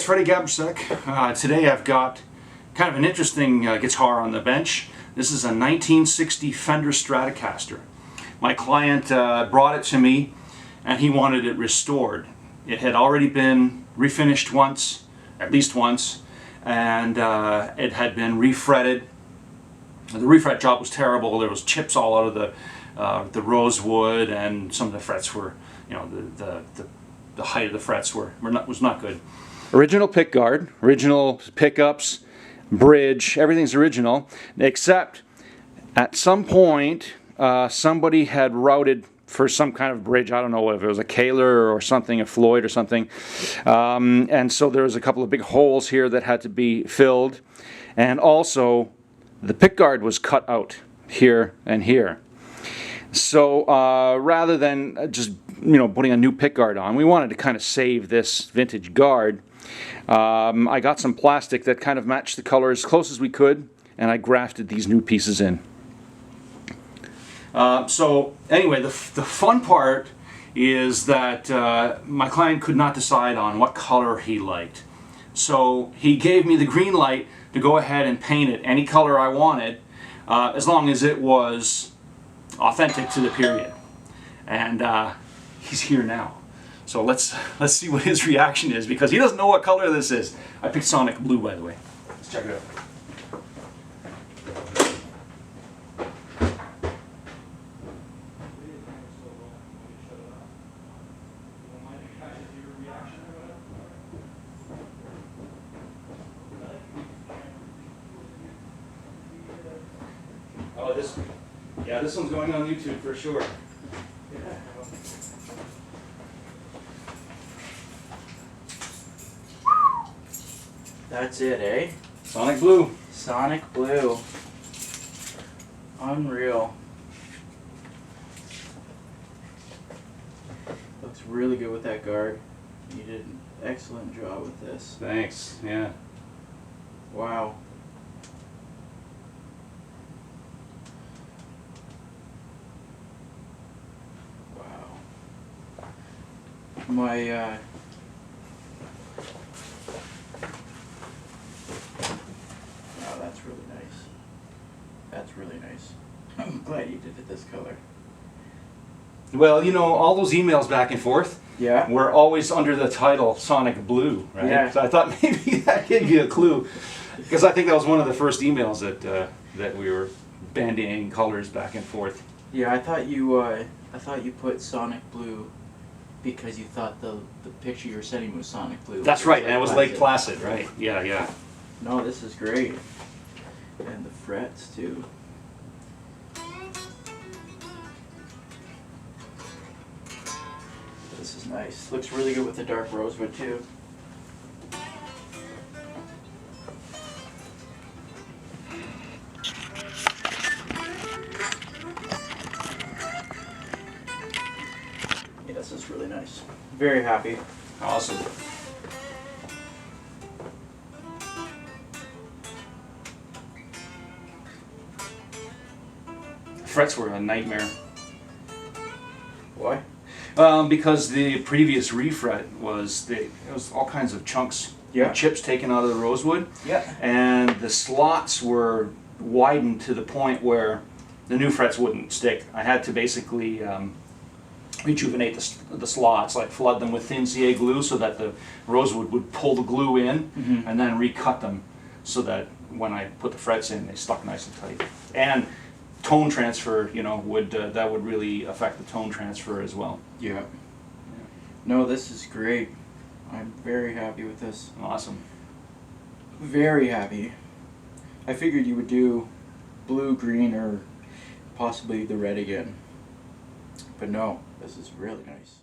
it's Freddie Gabrusek. Today I've got kind of an interesting guitar on the bench. This is a 1960 Fender Stratocaster. My client brought it to me and he wanted it restored. It had already been refinished once, at least once, and it had been refretted. The refret job was terrible. There was chips all out of the rosewood, and some of the frets were, you know, the height of the frets was not good. Original pickguard, original pickups, bridge, everything's original, except at some point somebody had routed for some kind of bridge. I don't know if it was a Kaler or something, a Floyd or something, and so there was a couple of big holes here that had to be filled, and also the pickguard was cut out here and here. So rather than just putting a new pickguard on, we wanted to kind of save this vintage guard. I got some plastic that kind of matched the color as close as we could, and I grafted these new pieces in. So anyway, the fun part is that my client could not decide on what color he liked. So he gave me the green light to go ahead and paint it any color I wanted, as long as it was authentic to the period. And he's here now. So let's see what his reaction is, because he doesn't know what color this is. I picked Sonic Blue, by the way. Let's check it out. Oh, this one's going on YouTube for sure. Yeah. That's it, eh? Sonic Blue. Sonic Blue. Unreal. Looks really good with that guard. You did an excellent job with this. Thanks, yeah. Wow. My wow, that's really nice. That's really nice. I'm glad you did it this color. Well, all those emails back and forth, yeah, were always under the title Sonic Blue, right? Yeah. So I thought maybe that gave you a clue, because I think that was one of the first emails that we were bandying colors back and forth. Yeah, I thought you put Sonic Blue because you thought the picture you were sending was Sonic Blue. That's right, and it was Lake Placid, right? Yeah, yeah. No, this is great. And the frets, too. This is nice. Looks really good with the dark rosewood, too. This is really nice. Very happy. Awesome. Frets were a nightmare. Why? Because the previous refret it was all kinds of chunks, yeah, chips taken out of the rosewood. Yeah. And the slots were widened to the point where the new frets wouldn't stick. I had to basically rejuvenate the slots, like flood them with thin CA glue so that the rosewood would pull the glue in, and then recut them so that when I put the frets in, they stuck nice and tight. And tone transfer, that would really affect the tone transfer as well. Yeah. No, this is great. I'm very happy with this. Awesome. Very happy. I figured you would do blue, green, or possibly the red again. But no, this is really nice.